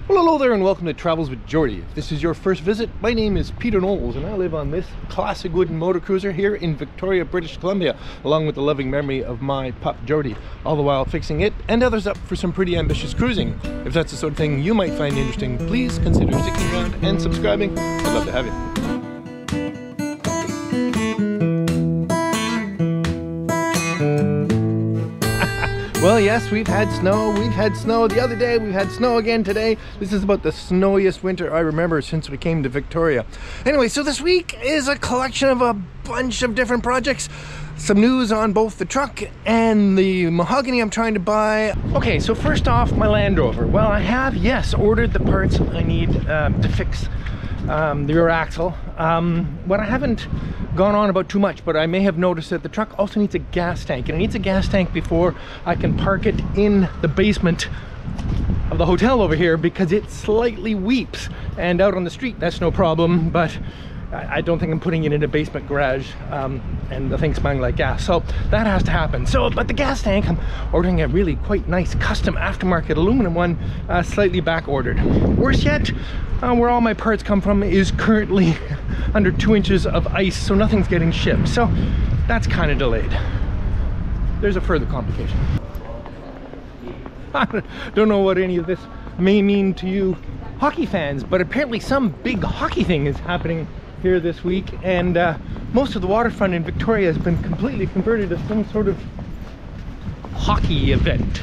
Well, hello there and welcome to Travels with Geordie. If this is your first visit, my name is Peter Knowles and I live on this classic wooden motor cruiser here in Victoria, British Columbia, along with the loving memory of my pup Geordie, all the while fixing it and others up for some pretty ambitious cruising. If that's the sort of thing you might find interesting, please consider sticking around and subscribing. I'd love to have you. Well, yes, we've had snow the other day, we've had snow again today. This is about the snowiest winter I remember since we came to Victoria. Anyway, so this week is a collection of a bunch of different projects. Some news on both the truck and the mahogany I'm trying to buy. Okay, so first off, my Land Rover. Well, I have, yes, ordered the parts I need to fix the rear axle. What I haven't gone on about too much, but I may have noticed that the truck also needs a gas tank, and it needs a gas tank before I can park it in the basement of the hotel over here, because it slightly weeps, and out on the street that's no problem, but I don't think I'm putting it in a basement garage and the thing's smelling like gas, so that has to happen. So, but the gas tank, I'm ordering a really quite nice custom aftermarket aluminum one, slightly back ordered. Worse yet, where all my parts come from is currently under 2 inches of ice, so nothing's getting shipped, so that's kind of delayed. There's a further complication. I don't know what any of this may mean to you hockey fans, but apparently some big hockey thing is happening here this week, and most of the waterfront in Victoria has been completely converted to some sort of hockey event.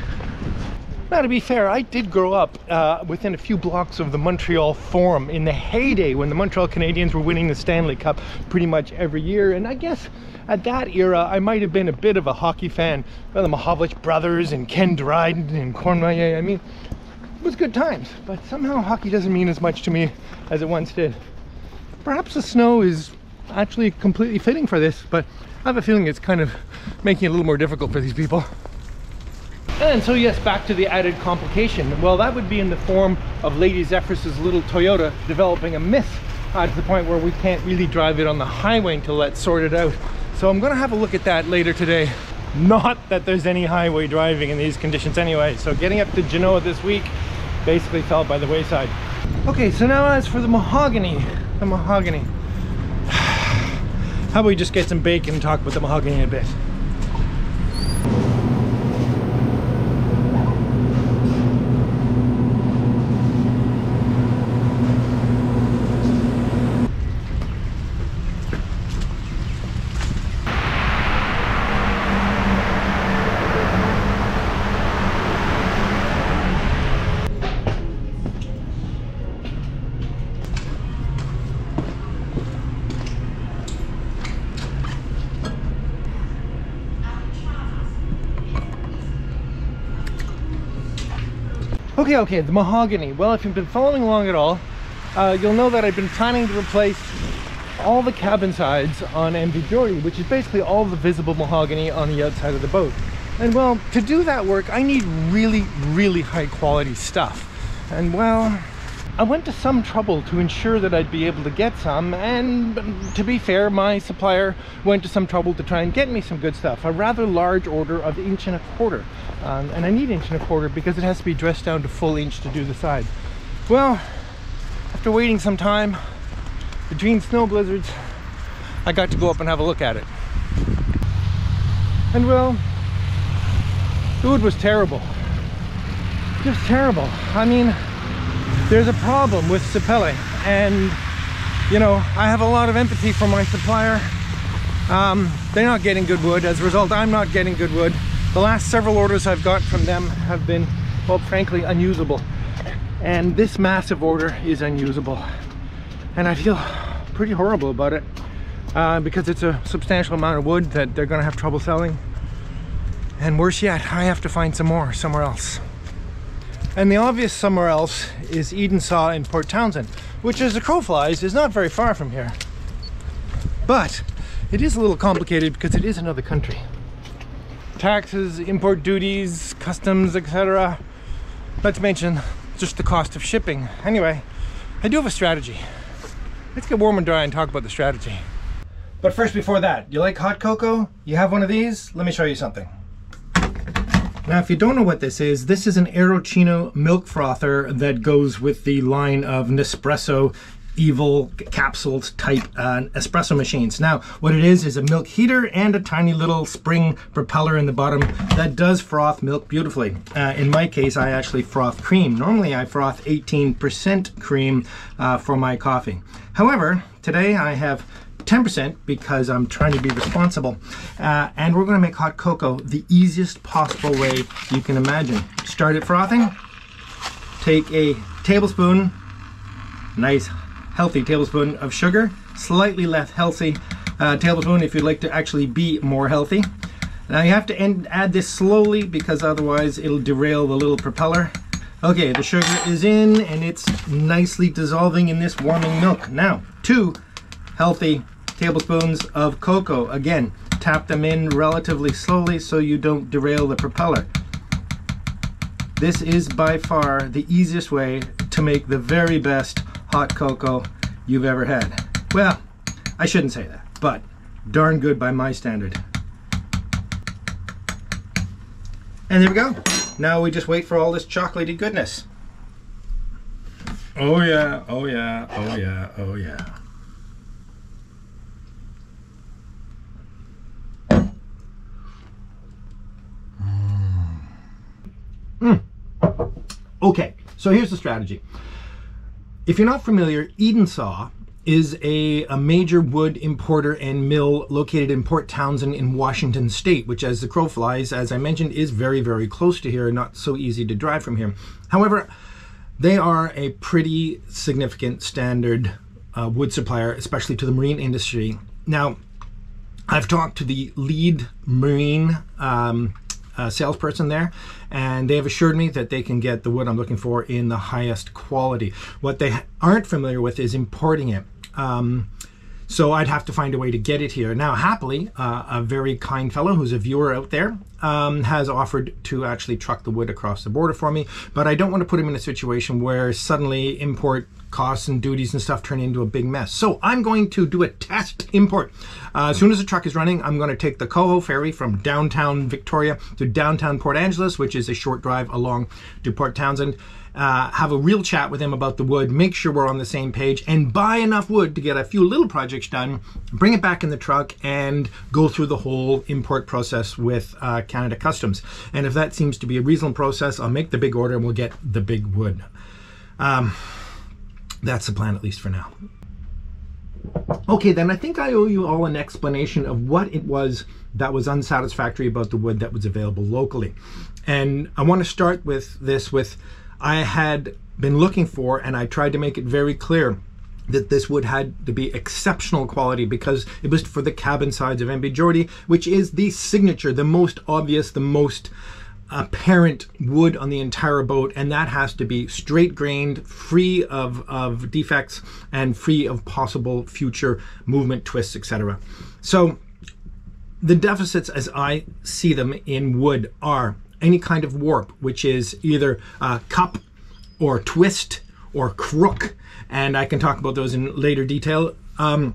Now, to be fair, I did grow up within a few blocks of the Montreal Forum in the heyday when the Montreal Canadiens were winning the Stanley Cup pretty much every year, and I guess at that era I might have been a bit of a hockey fan. Well, the Mahovlich brothers and Ken Dryden and Cornelier, I mean, it was good times, but somehow hockey doesn't mean as much to me as it once did. Perhaps the snow is actually completely fitting for this, but I have a feeling it's kind of making it a little more difficult for these people. And so yes, back to the added complication. Well, that would be in the form of Lady Zephyrus's little Toyota developing a myth to the point where we can't really drive it on the highway until that's sorted out. So I'm gonna have a look at that later today. Not that there's any highway driving in these conditions anyway, so getting up to Genoa this week basically fell by the wayside. Okay, so now as for the mahogany. How about we just get some bacon and talk about the mahogany in a bit? Okay, the mahogany. Well, if you've been following along at all, you'll know that I've been planning to replace all the cabin sides on MV Geordie, which is basically all the visible mahogany on the outside of the boat. And well, to do that work, I need really high quality stuff. And well, I went to some trouble to ensure that I'd be able to get some, and to be fair, my supplier went to some trouble to try and get me some good stuff. A rather large order of 1.25 inches. And I need 1.25 inches because it has to be dressed down to full inch to do the side. Well, after waiting some time between snow blizzards, I got to go up and have a look at it. And well, the wood was terrible. Just terrible. I mean, there's a problem with Sapele, and you know, I have a lot of empathy for my supplier. They're not getting good wood. As a result, I'm not getting good wood. The last several orders I've got from them have been, well, frankly, unusable. And this massive order is unusable. And I feel pretty horrible about it because it's a substantial amount of wood that they're gonna have trouble selling. And worse yet, I have to find some more somewhere else. And the obvious somewhere else is Eden Saw in Port Townsend, which, as the crow flies, is not very far from here. But it is a little complicated because it is another country. Taxes, import duties, customs, etc. Not to mention just the cost of shipping. Anyway, I do have a strategy. Let's get warm and dry and talk about the strategy. But first, before that, you like hot cocoa? You have one of these? Let me show you something. Now, if you don't know what this is an Aerochino milk frother that goes with the line of Nespresso Evil capsules type espresso machines. Now, what it is a milk heater and a tiny little spring propeller in the bottom that does froth milk beautifully. In my case, I actually froth cream. Normally, I froth 18% cream for my coffee. However, today I have 10% because I'm trying to be responsible. And we're going to make hot cocoa the easiest possible way you can imagine. Start it frothing. Take a tablespoon, nice healthy tablespoon of sugar, slightly less healthy tablespoon if you'd like to actually be more healthy. Now you have to add this slowly because otherwise it'll derail the little propeller. Okay, the sugar is in and it's nicely dissolving in this warming milk. Now, 2 healthy tablespoons of cocoa. Again, tap them in relatively slowly so you don't derail the propeller. This is by far the easiest way to make the very best hot cocoa you've ever had. Well, I shouldn't say that, but darn good by my standard. And there we go. Now we just wait for all this chocolatey goodness. Oh yeah, oh yeah, oh yeah, oh yeah. Okay, so here's the strategy. If you're not familiar, Edensaw is a major wood importer and mill located in Port Townsend in Washington State, which as the crow flies, as I mentioned, is very, very close to here, not so easy to drive from here. However, they are a pretty significant standard wood supplier, especially to the marine industry. Now, I've talked to the lead marine salesperson there, and they have assured me that they can get the wood I'm looking for in the highest quality. What they aren't familiar with is importing it. So I'd have to find a way to get it here. Now, happily, a very kind fellow who's a viewer out there has offered to actually truck the wood across the border for me, but I don't want to put him in a situation where suddenly import costs and duties and stuff turn into a big mess. So I'm going to do a test import. As soon as the truck is running, I'm going to take the Coho ferry from downtown Victoria to downtown Port Angeles, which is a short drive along to Port Townsend. Have a real chat with him about the wood, make sure we're on the same page, and buy enough wood to get a few little projects done, bring it back in the truck, and go through the whole import process with Canada Customs. And if that seems to be a reasonable process, I'll make the big order and we'll get the big wood. That's the plan, at least for now. Okay, then I think I owe you all an explanation of what it was that was unsatisfactory about the wood that was available locally. And I want to start with this with, I had been looking for, and I tried to make it very clear that this wood had to be exceptional quality because it was for the cabin sides of MV Geordie, which is the signature, the most obvious, the most apparent wood on the entire boat, and that has to be straight grained, free of defects, and free of possible future movement, twists, etc. So the deficits as I see them in wood are any kind of warp, which is either cup or twist or crook, and I can talk about those in later detail. And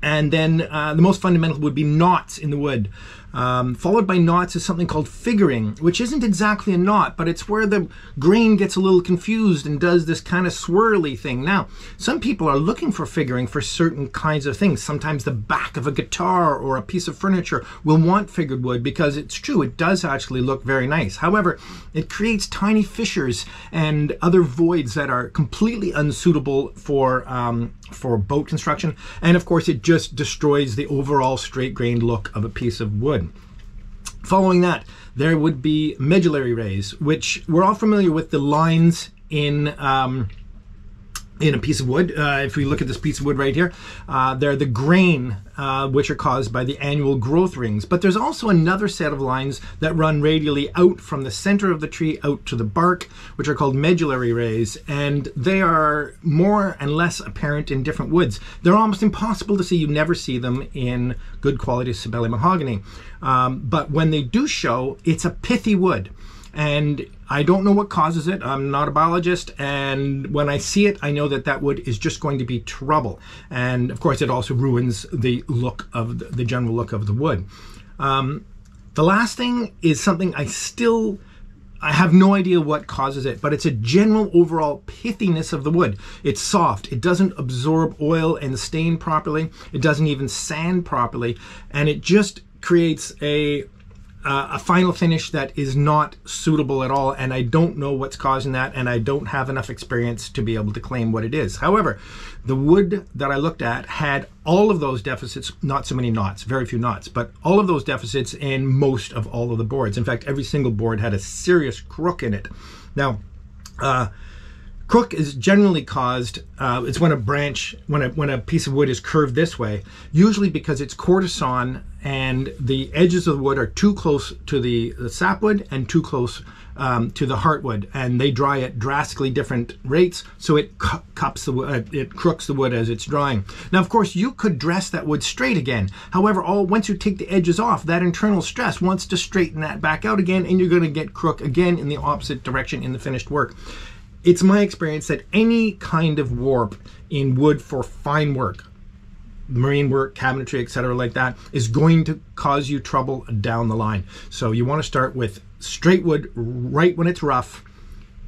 then the most fundamental would be knots in the wood. Followed by knots is something called figuring, which isn't exactly a knot, but it's where the grain gets a little confused and does this kind of swirly thing. Now, some people are looking for figuring for certain kinds of things. Sometimes the back of a guitar or a piece of furniture will want figured wood because it's true, it does actually look very nice. However, it creates tiny fissures and other voids that are completely unsuitable for boat construction. And of course, it just destroys the overall straight-grained look of a piece of wood. Following that, there would be medullary rays, which we're all familiar with the lines in a piece of wood. If we look at this piece of wood right here, they're the grain which are caused by the annual growth rings. But there's also another set of lines that run radially out from the center of the tree out to the bark, which are called medullary rays, and they are more and less apparent in different woods. They're almost impossible to see. You never see them in good quality Sabelli mahogany. But when they do show, it's a pithy wood. And I don't know what causes it. I'm not a biologist, and when I see it, I know that that wood is just going to be trouble. And of course, it also ruins the look of the general look of the wood. The last thing is something I have no idea what causes it, but it's a general overall pithiness of the wood. It's soft. It doesn't absorb oil and stain properly. It doesn't even sand properly, and it just creates a final finish that is not suitable at all, and I don't know what's causing that, and I don't have enough experience to be able to claim what it is. However, the wood that I looked at had all of those deficits, not so many knots, very few knots, but all of those deficits in most of all of the boards. In fact, every single board had a serious crook in it. Now, crook is generally caused, it's when a piece of wood is curved this way, usually because it's coartesan and the edges of the wood are too close to the sapwood and too close to the heartwood, and they dry at drastically different rates, so it crooks the wood as it's drying. Now, of course, you could dress that wood straight again. However, once you take the edges off, that internal stress wants to straighten that back out again, and you're going to get crook again in the opposite direction in the finished work. It's my experience that any kind of warp in wood for fine work, marine work, cabinetry, etc. like that, is going to cause you trouble down the line. So you want to start with straight wood right when it's rough.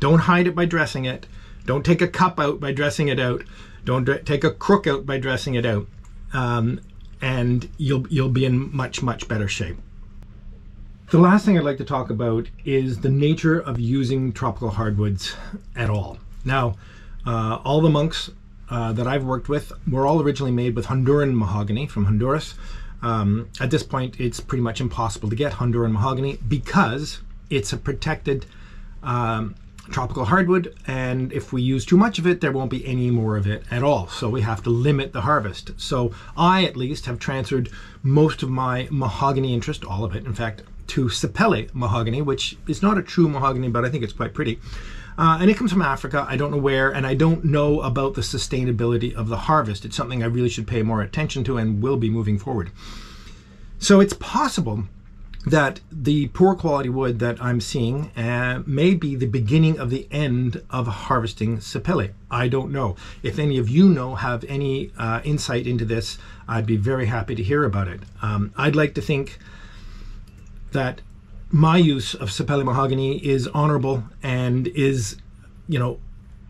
Don't hide it by dressing it. Don't take a cup out by dressing it out. Don't take a crook out by dressing it out. And you'll be in much, much better shape. The last thing I'd like to talk about is the nature of using tropical hardwoods at all. Now, all the monks that I've worked with were all originally made with Honduran mahogany from Honduras. At this point, it's pretty much impossible to get Honduran mahogany because it's a protected tropical hardwood, and if we use too much of it, there won't be any more of it at all. So we have to limit the harvest. So I, at least, have transferred most of my mahogany interest, all of it, in fact, to sapele mahogany, which is not a true mahogany, but I think it's quite pretty. And it comes from Africa. I don't know where, and I don't know about the sustainability of the harvest. It's something I really should pay more attention to and will be moving forward. So it's possible that the poor quality wood that I'm seeing may be the beginning of the end of harvesting sapele. I don't know. If any of you have any insight into this, I'd be very happy to hear about it. I'd like to think that my use of sapele mahogany is honorable and is,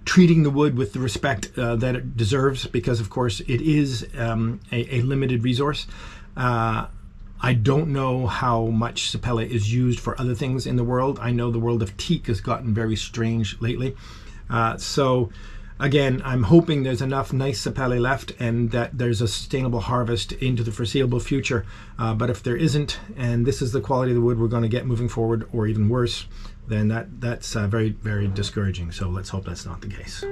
treating the wood with the respect that it deserves, because of course it is a limited resource. I don't know how much sapele is used for other things in the world. I know the world of teak has gotten very strange lately. So again, I'm hoping there's enough nice sapele left and that there's a sustainable harvest into the foreseeable future. But if there isn't, and this is the quality of the wood we're going to get moving forward, or even worse, then that's very, very discouraging. So let's hope that's not the case.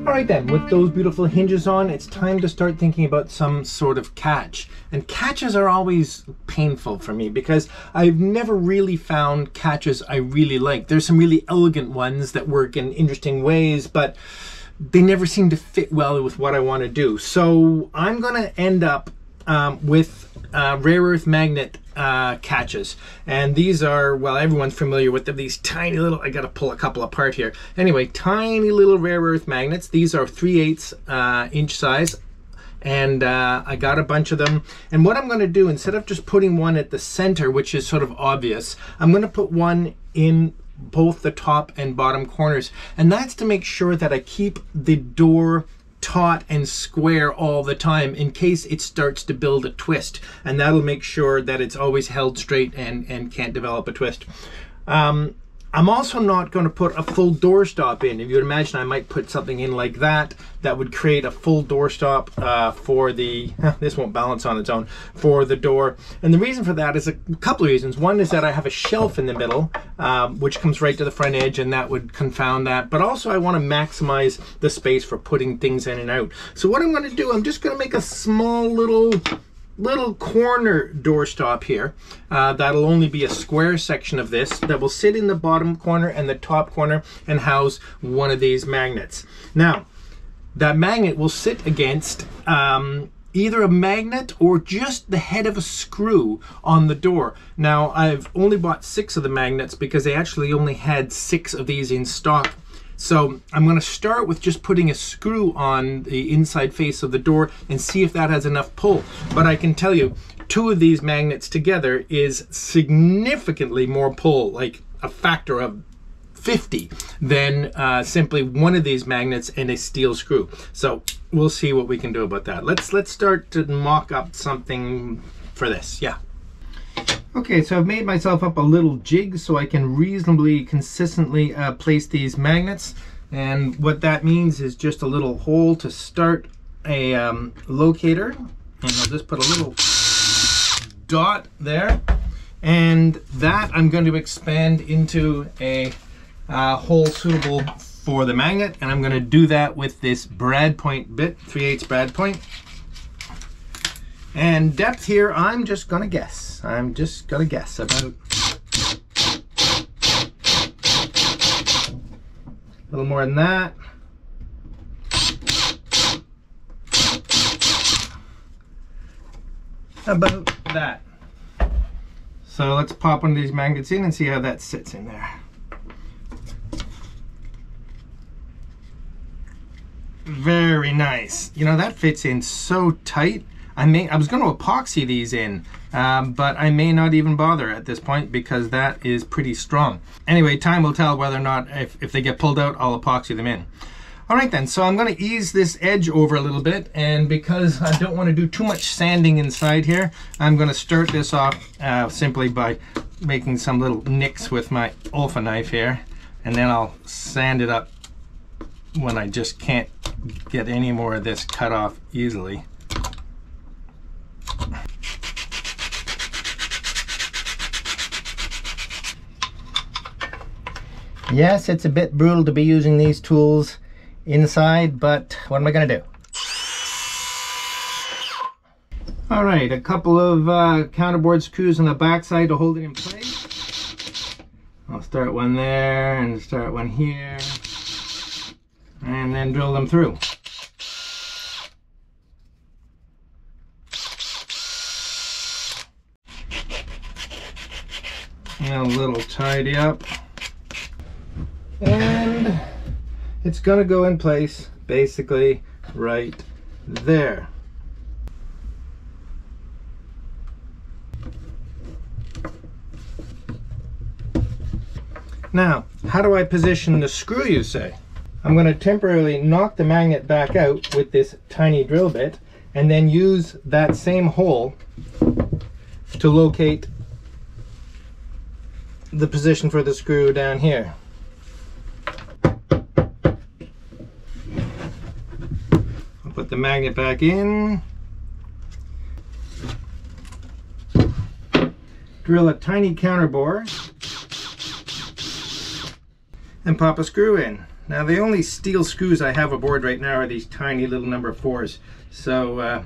Alright then, with those beautiful hinges on, it's time to start thinking about some sort of catch. And catches are always painful for me because I've never really found catches I really like. There's some really elegant ones that work in interesting ways, but they never seem to fit well with what I want to do. So I'm going to end up with rare earth magnet catches, and these are, well, everyone's familiar with them, these tiny little, I gotta pull a couple apart here. Anyway, tiny little rare earth magnets. These are 3/8 inch size, and I got a bunch of them. And what I'm going to do, instead of just putting one at the center, which is sort of obvious, I'm going to put one in both the top and bottom corners, and that's to make sure that I keep the door taut and square all the time in case it starts to build a twist, and that'll make sure that it's always held straight and can't develop a twist. I'm also not going to put a full doorstop in. If you would imagine, I might put something in like that that would create a full doorstop for the, this won't balance on its own, for the door. And the reason for that is a couple of reasons. One is that I have a shelf in the middle, which comes right to the front edge, and that would confound that. But also I want to maximize the space for putting things in and out. So what I'm going to do, I'm just going to make a small little corner doorstop here. That'll only be a square section of this that will sit in the bottom corner and the top corner and house one of these magnets. Now, that magnet will sit against either a magnet or just the head of a screw on the door. Now, I've only bought 6 of the magnets because they actually only had 6 of these in stock. So I'm going to start with just putting a screw on the inside face of the door and see if that has enough pull. But I can tell you, 2 of these magnets together is significantly more pull, like a factor of 50, than simply one of these magnets and a steel screw. So we'll see what we can do about that. Let's start to mock up something for this. Yeah. Okay, so I've made myself up a little jig so I can reasonably consistently place these magnets, and what that means is just a little hole to start a locator, and I'll just put a little dot there, and that I'm going to expand into a hole suitable for the magnet, and I'm going to do that with this brad point bit, 3/8 brad point. And depth here, I'm just gonna guess. I'm just gonna guess about a little more than that. About that. So let's pop one of these magnets in and see how that sits in there. Very nice. You know, that fits in so tight. I was going to epoxy these in, but I may not even bother at this point because that is pretty strong. Anyway, time will tell whether or not, if they get pulled out, I'll epoxy them in. All right then, so I'm going to ease this edge over a little bit, and because I don't want to do too much sanding inside here, I'm going to start this off simply by making some little nicks with my Olfa knife here, and then I'll sand it up when I just can't get any more of this cut off easily. Yes, it's a bit brutal to be using these tools inside, but what am I going to do? All right, a couple of counterbore screws on the back side to hold it in place. I'll start one there and start one here, and then drill them through. And a little tidy up. And it's going to go in place basically right there. Now, how do I position the screw, you say? I'm going to temporarily knock the magnet back out with this tiny drill bit, and then use that same hole to locate the position for the screw down here. I'll put the magnet back in, drill a tiny counterbore, and pop a screw in. Now, the only steel screws I have aboard right now are these tiny little number 4s. So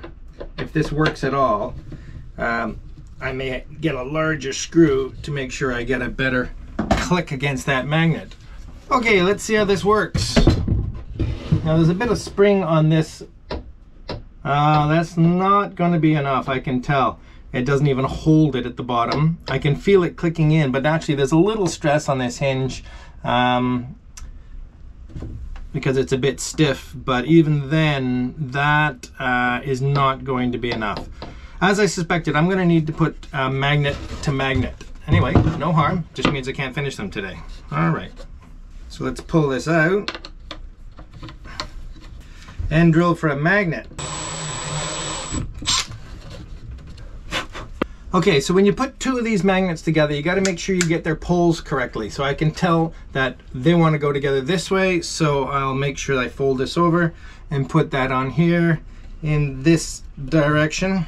if this works at all, I may get a larger screw to make sure I get a better click against that magnet. Okay, let's see how this works. Now, there's a bit of spring on this. That's not going to be enough, I can tell. It doesn't even hold it at the bottom. I can feel it clicking in, but actually there's a little stress on this hinge because it's a bit stiff, but even then that is not going to be enough. As I suspected, I'm going to need to put magnet to magnet. Anyway, no harm, just means I can't finish them today. All right, so let's pull this out and drill for a magnet. Okay, so when you put two of these magnets together, you got to make sure you get their poles correctly. So I can tell that they want to go together this way, so I'll make sure I fold this over and put that on here in this direction.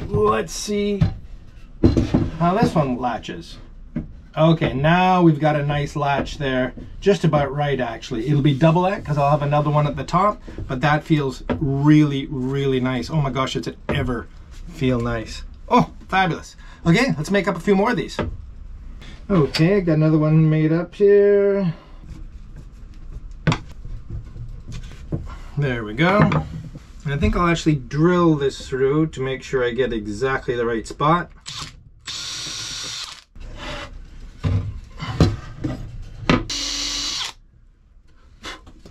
Let's see how this one latches. Okay, now we've got a nice latch there, just about right actually. It'll be double that because I'll have another one at the top, but that feels really, really nice. Oh my gosh, does it ever feel nice. Oh, fabulous. Okay, let's make up a few more of these. Okay, got another one made up here. There we go. And I think I'll actually drill this through to make sure I get exactly the right spot.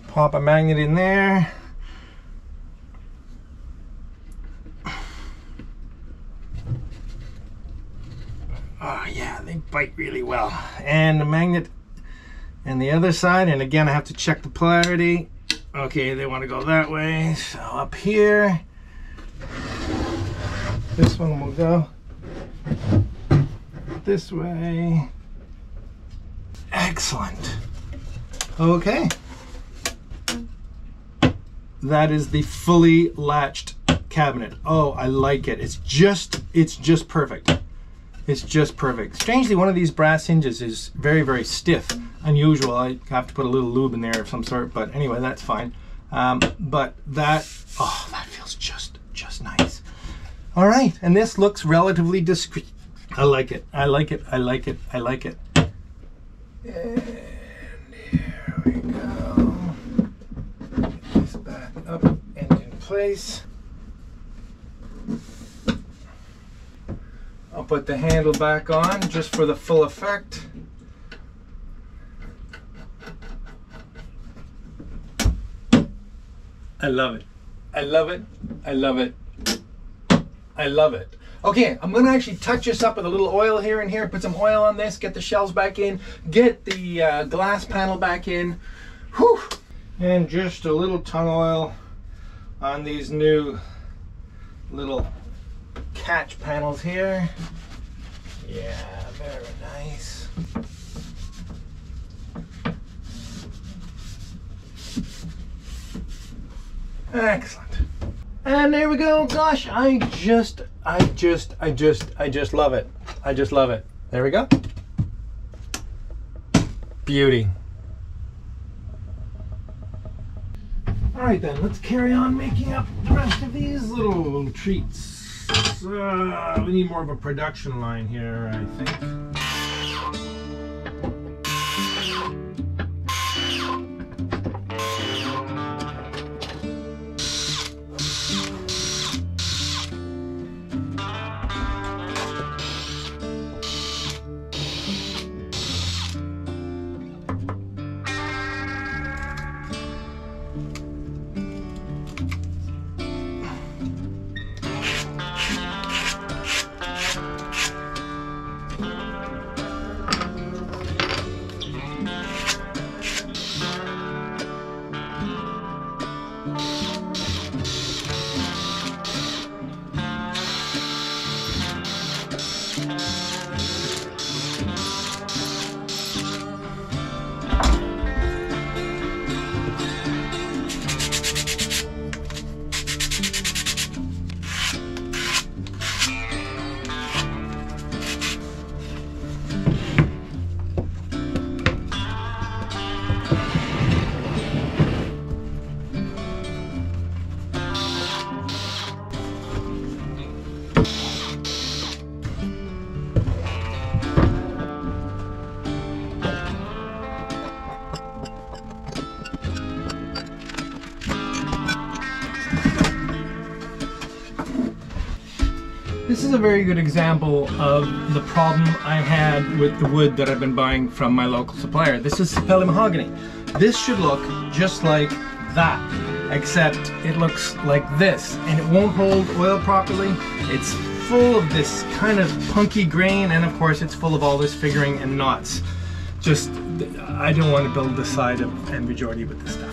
Pop a magnet in there. Oh yeah, they bite really well. And the magnet and the other side, and again I have to check the polarity. Okay, they want to go that way, so up here. This one will go this way. Excellent. Okay. That is the fully latched cabinet. Oh, I like it. It's just perfect. It's just perfect. Strangely, one of these brass hinges is very, very stiff. Unusual. I have to put a little lube in there of some sort, but anyway, that's fine. But that, oh, that feels just nice. All right, and this looks relatively discreet. I like it. I like it. I like it. I like it. And here we go. Get this back up and in place. I'll put the handle back on just for the full effect. I love it. I love it. I love it. I love it. Okay, I'm gonna actually touch this up with a little oil here and here, put some oil on this, get the shells back in, get the glass panel back in. Whew. And just a little tongue oil on these new little catch panels here. Yeah, very nice. Excellent. And there we go. Gosh, I just love it. I just love it. There we go. Beauty. All right then, let's carry on making up the rest of these little treats. We need more of a production line here, I think. This is a very good example of the problem I had with the wood that I've been buying from my local supplier. This is Sapele mahogany. This should look just like that, except it looks like this, and it won't hold oil properly. It's full of this kind of punky grain, and of course it's full of all this figuring and knots. Just, I don't want to build the side of Geordie with this stuff.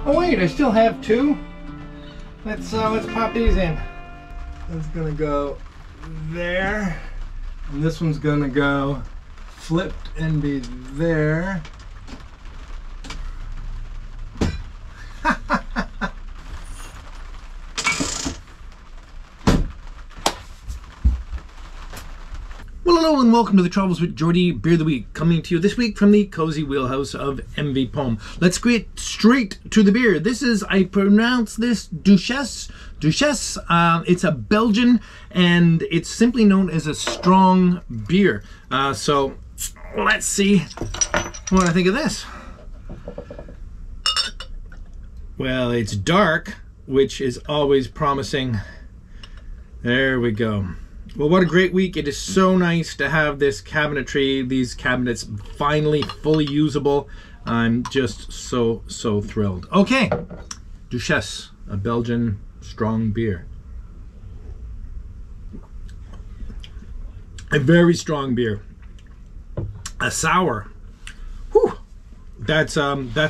Oh wait, I still have two. Let's pop these in. That's gonna go there, and this one's gonna go flipped and be there. Well, hello and welcome to the Travels with Geordie Beer of the Week, coming to you this week from the cozy wheelhouse of MV Pome. Let's get straight to the beer. This is, I pronounce this Duchesse. It's a Belgian, and it's simply known as a strong beer. So let's see what I think of this. Well, it's dark, which is always promising. There we go. Well, what a great week. It is so nice to have this cabinetry, these cabinets finally fully usable. I'm just so thrilled. Okay, Duchesse, a Belgian strong beer. A very strong beer. A sour. Whew. That's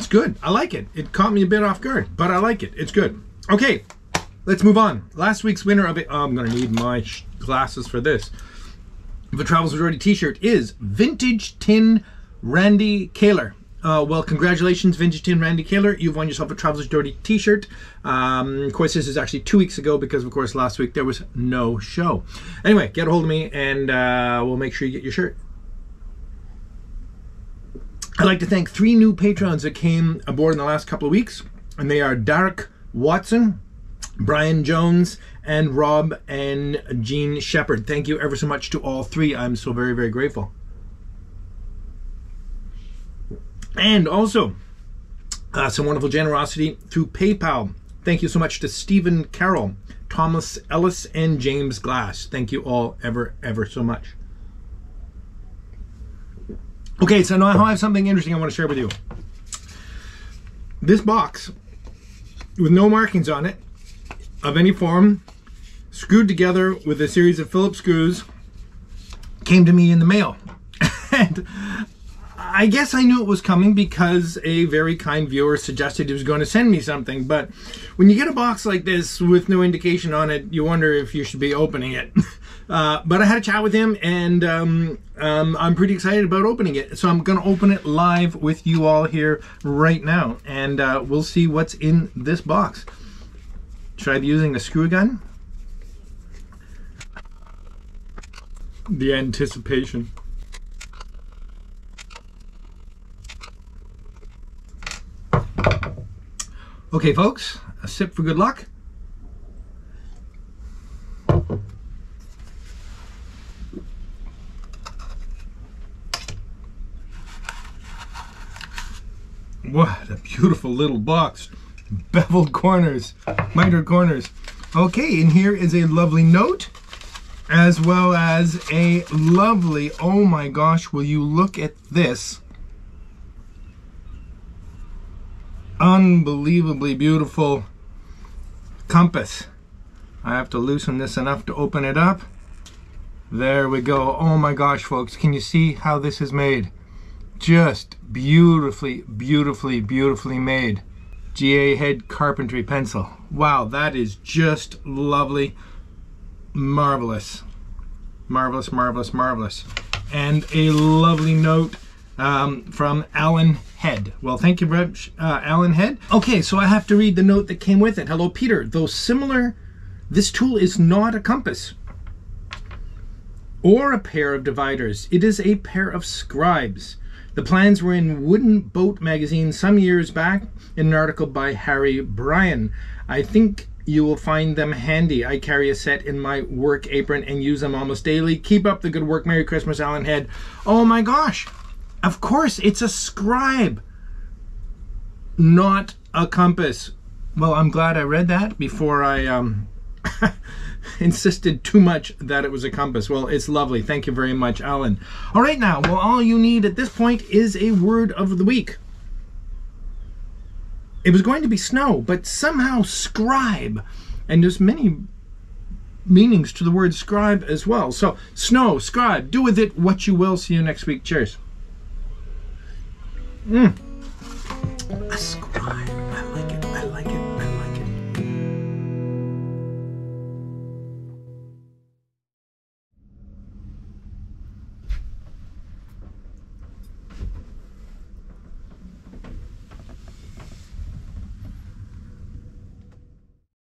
good. I like it. It caught me a bit off guard, but I like it. It's good. Okay, let's move on. Last week's winner of it, oh, I'm gonna need my glasses for this. The Travels with Geordie t-shirt is Vintage Tin Randy Kaler. Well, congratulations, Vintage Tin Randy Kaler. You've won yourself a Travels with Geordie t-shirt. Of course, this is actually 2 weeks ago because, of course, last week there was no show. Anyway, get a hold of me and we'll make sure you get your shirt. I'd like to thank 3 new patrons that came aboard in the last couple of weeks, and they are Derek Watson, Brian Jones, and Rob and Jean Shepherd. Thank you ever so much to all 3. I'm so very grateful. And also some wonderful generosity through PayPal. Thank you so much to Stephen Carroll, Thomas Ellis, and James Glass. Thank you all ever so much. Okay, so now I have something interesting I want to share with you. This box with no markings on it of any form, screwed together with a series of Phillips screws, came to me in the mail. And I guess I knew it was coming because a very kind viewer suggested he was going to send me something. But when you get a box like this with no indication on it, you wonder if you should be opening it. But I had a chat with him, and I'm pretty excited about opening it. So I'm going to open it live with you all here right now, and we'll see what's in this box. Should I be using a screw gun? The anticipation. Okay, folks, a sip for good luck. What a beautiful little box. Beveled corners, mitered corners. Okay, and here is a lovely note, as well as a lovely, oh my gosh, will you look at this? Unbelievably beautiful compass. I have to loosen this enough to open it up. There we go. Oh my gosh, folks, can you see how this is made? Just beautifully, beautifully, beautifully made. GA head carpentry pencil. Wow, that is just lovely. Marvelous. Marvelous, marvelous, marvelous. And a lovely note from Alan Head. Well, thank you very much, Alan Head. Okay, so I have to read the note that came with it. Hello, Peter. Though similar, this tool is not a compass or a pair of dividers. It is a pair of scribes. The plans were in Wooden Boat magazine some years back in an article by Harry Bryan. I think you will find them handy. I carry a set in my work apron and use them almost daily. Keep up the good work. Merry Christmas, Alan Head. Oh my gosh. Of course, it's a scribe, not a compass. Well, I'm glad I read that before I insisted too much that it was a compass. Well, it's lovely. Thank you very much, Alan. All right, now, well, all you need at this point is a word of the week. It was going to be snow, but somehow scribe, and there's many meanings to the word scribe as well. So, snow, scribe, do with it what you will. See you next week. Cheers. A